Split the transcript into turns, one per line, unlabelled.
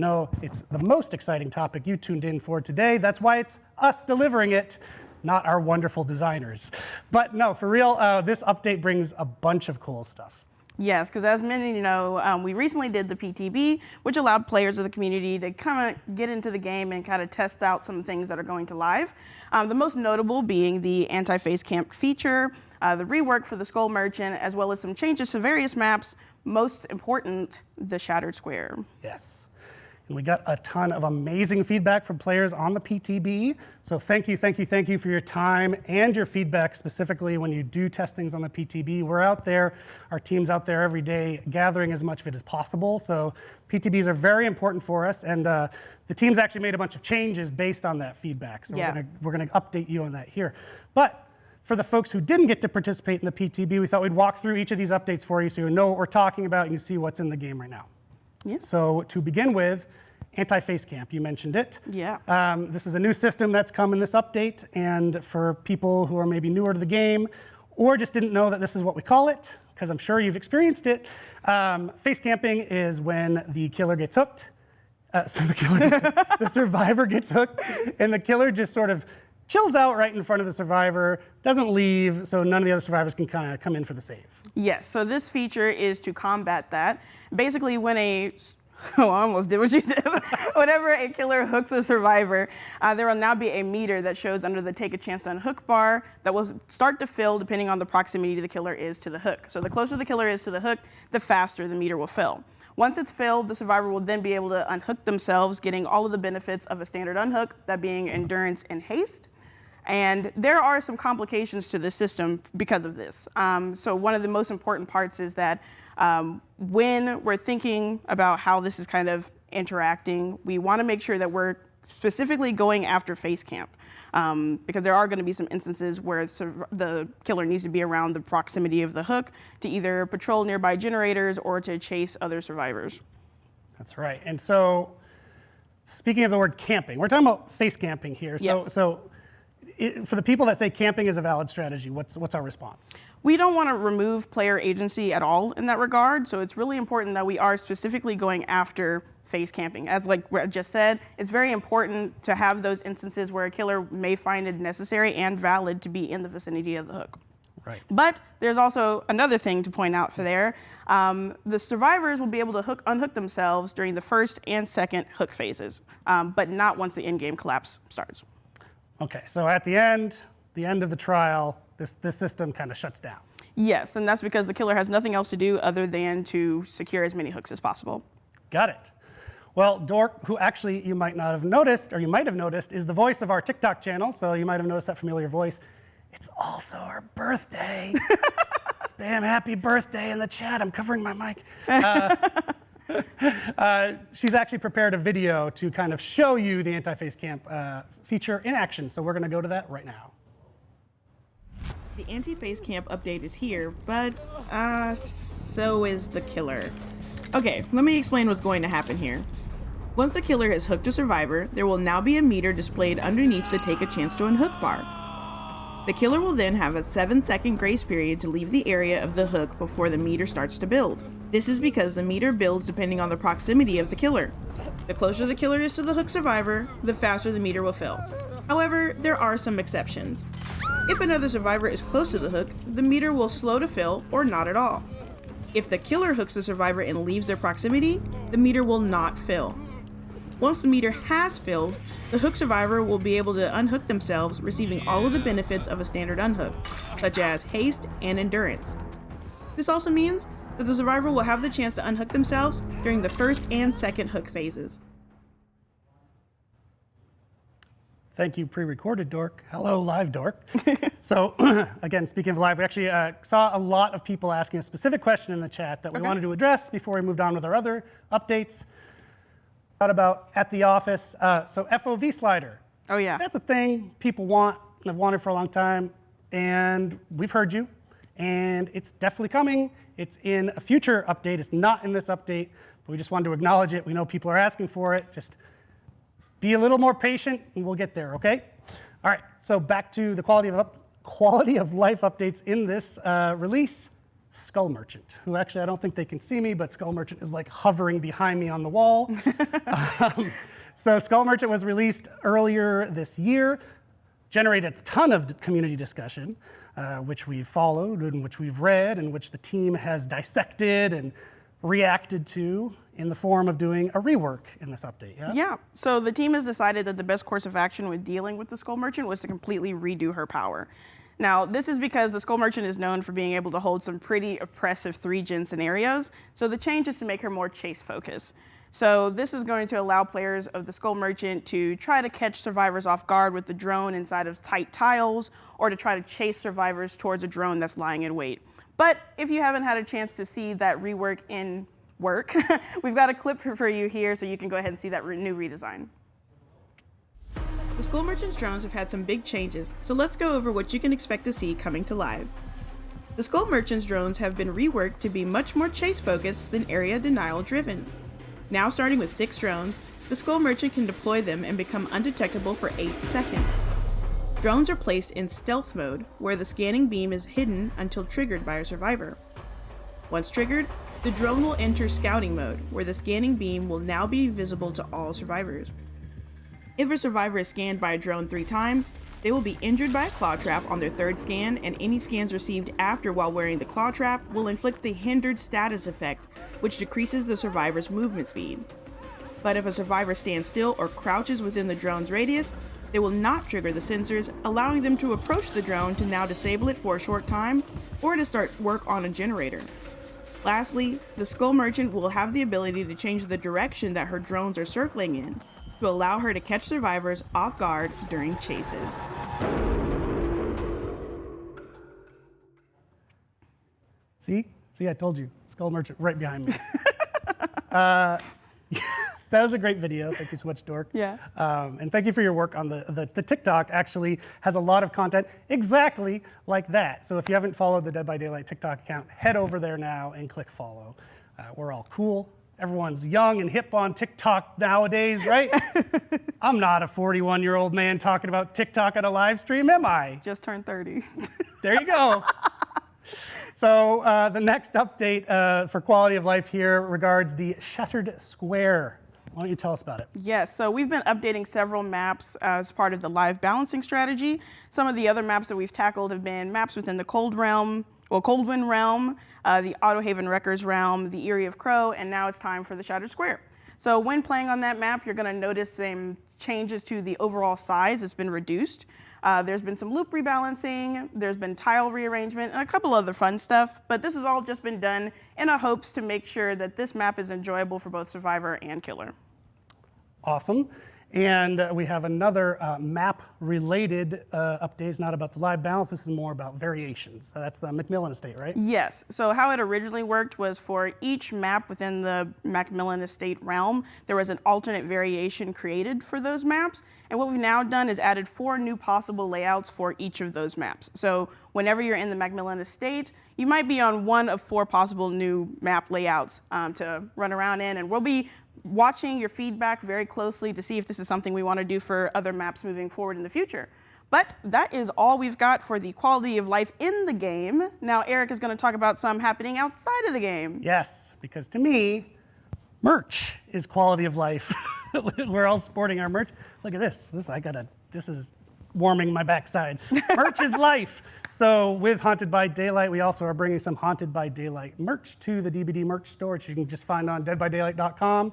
know it's the most exciting topic you tuned in for today. That's why it's us delivering it, not our wonderful designers. But no, for real, this update brings a bunch of cool stuff.
Yes, because as many know, we recently did the PTB, which allowed players of the community to kind of get into the game and kind of test out some things that are going to live. The most notable being the anti-face camp feature, the rework for the Skull Merchant, as well as some changes to various maps. Most important, the Shattered Square.
Yes. And we got a ton of amazing feedback from players on the PTB. So thank you for your time and your feedback, specifically when you do test things on the PTB. We're out there, our team's out there every day gathering as much of it as possible. So PTBs are very important for us, and the team's actually made a bunch of changes based on that feedback. So we're gonna update you on that here. But for the folks who didn't get to participate in the PTB, we thought we'd walk through each of these updates for you so you know what we're talking about and you see what's in the game right now.
Yeah.
So to begin with, anti-face camp, you mentioned it.
Yeah.
This is a new system that's come in this update, and for people who are maybe newer to the game or just didn't know that this is what we call it, because I'm sure you've experienced it, face camping is when the killer gets hooked. The survivor gets hooked, and the killer just sort of chills out right in front of the survivor, doesn't leave, so none of the other survivors can kind of come in for the save.
Yes, so this feature is to combat that. Basically, when I almost did what you did. Whenever a killer hooks a survivor, there will now be a meter that shows under the take a chance to unhook bar that will start to fill depending on the proximity the killer is to the hook. So the closer the killer is to the hook, the faster the meter will fill. Once it's filled, the survivor will then be able to unhook themselves, getting all of the benefits of a standard unhook, that being endurance and haste. And there are some complications to this system because of this. So one of the most important parts is that when we're thinking about how this is kind of interacting, we want to make sure that we're specifically going after face camp. Because there are going to be some instances where the killer needs to be around the proximity of the hook to either patrol nearby generators or to chase other survivors.
That's right. And so, speaking of the word camping, we're talking about face camping here.
Yes.
For the people that say camping is a valid strategy, what's our response?
We don't want to remove player agency at all in that regard, so it's really important that we are specifically going after face camping. As like I just said, it's very important to have those instances where a killer may find it necessary and valid to be in the vicinity of the hook.
Right.
But there's also another thing to point out for there. The survivors will be able to unhook themselves during the first and second hook phases, but not once the in-game collapse starts.
Okay, so at the end of the trial, this system kind of shuts down.
Yes, and that's because the killer has nothing else to do other than to secure as many hooks as possible.
Got it. Well, Dork, who actually you might not have noticed, or you might have noticed, is the voice of our TikTok channel, so you might have noticed that familiar voice. It's also our birthday. Spam happy birthday in the chat. I'm covering my mic. She's actually prepared a video to kind of show you the anti-face camp feature in action, so we're going to go to that right now.
The anti-face camp update is here, but so is the killer. Okay, let me explain what's going to happen here. Once the killer has hooked a survivor, there will now be a meter displayed underneath the take a chance to unhook bar. The killer will then have a 7-second grace period to leave the area of the hook before the meter starts to build. This is because the meter builds depending on the proximity of the killer. The closer the killer is to the hook survivor, the faster the meter will fill. However, there are some exceptions. If another survivor is close to the hook, the meter will slow to fill or not at all. If the killer hooks the survivor and leaves their proximity, the meter will not fill. Once the meter has filled, the hook survivor will be able to unhook themselves, receiving all of the benefits of a standard unhook, such as haste and endurance. This also means that the survivor will have the chance to unhook themselves during the first and second hook phases.
Thank you, pre-recorded Dork. Hello, live Dork. So again, speaking of live, we actually saw a lot of people asking a specific question in the chat that we wanted to address before we moved on with our other updates. About at the office, so FOV slider.
Oh yeah.
That's a thing people want and have wanted for a long time, and we've heard you, and it's definitely coming. It's in a future update. It's not in this update, but we just wanted to acknowledge it. We know people are asking for it. Just be a little more patient, and we'll get there, okay? All right, so back to the quality of life updates in this release. Skull Merchant, who actually, I don't think they can see me, but Skull Merchant is like hovering behind me on the wall. So Skull Merchant was released earlier this year, generated a ton of community discussion, which we've followed and which we've read and which the team has dissected and reacted to in the form of doing a rework in this update, yeah?
Yeah, so the team has decided that the best course of action with dealing with the Skull Merchant was to completely redo her power. Now, this is because the Skull Merchant is known for being able to hold some pretty oppressive 3-gen scenarios, so the change is to make her more chase-focused. So this is going to allow players of the Skull Merchant to try to catch survivors off guard with the drone inside of tight tiles, or to try to chase survivors towards a drone that's lying in wait. But if you haven't had a chance to see that rework in work, we've got a clip for you here so you can go ahead and see that new redesign.
The Skull Merchant's drones have had some big changes, so let's go over what you can expect to see coming to live. The Skull Merchant's drones have been reworked to be much more chase-focused than area denial-driven. Now starting with 6 drones, the Skull Merchant can deploy them and become undetectable for 8 seconds. Drones are placed in stealth mode, where the scanning beam is hidden until triggered by a survivor. Once triggered, the drone will enter scouting mode, where the scanning beam will now be visible to all survivors. If a survivor is scanned by a drone 3 times, they will be injured by a claw trap on their 3rd scan, and any scans received after while wearing the claw trap will inflict the hindered status effect, which decreases the survivor's movement speed. But if a survivor stands still or crouches within the drone's radius, they will not trigger the sensors, allowing them to approach the drone to now disable it for a short time, or to start work on a generator. Lastly, the Skull Merchant will have the ability to change the direction that her drones are circling in, to allow her to catch survivors off guard during chases.
See, I told you, Skull Merchant right behind me. That was a great video. Thank you so much, Dork.
Yeah.
And thank you for your work on the TikTok. Actually has a lot of content exactly like that. So if you haven't followed the Dead by Daylight TikTok account, head over there now and click follow. We're all cool. Everyone's young and hip on TikTok nowadays, right? I'm not a 41-year-old man talking about TikTok at a live stream, am I?
Just turned 30.
There you go. So the next update for quality of life here regards the Shattered Square. Why don't you tell us about it?
Yes, so we've been updating several maps as part of the live balancing strategy. Some of the other maps that we've tackled have been maps within the Coldwind realm, the Autohaven Wreckers realm, the Eyrie of Crow, and now it's time for the Shattered Square. So when playing on that map, you're going to notice some changes to the overall size. It's been reduced. There's been some loop rebalancing, there's been tile rearrangement, and a couple other fun stuff, but this has all just been done in a hopes to make sure that this map is enjoyable for both Survivor and Killer.
Awesome. And we have another map-related update. It's not about the live balance. This is more about variations. That's the Macmillan Estate, right?
Yes. So how it originally worked was for each map within the Macmillan Estate realm, there was an alternate variation created for those maps. And what we've now done is added 4 new possible layouts for each of those maps. So whenever you're in the Macmillan Estate, you might be on one of 4 possible new map layouts to run around in. And we'll be watching your feedback very closely to see if this is something we want to do for other maps moving forward in the future. But that is all we've got for the quality of life in the game. Now Eric is going to talk about some happening outside of the game.
Yes, because to me, merch is quality of life. We're all sporting our merch. Look at this. This is warming my backside. Merch is life. So with Haunted by Daylight, we also are bringing some Haunted by Daylight merch to the DBD merch store, which you can just find on deadbydaylight.com.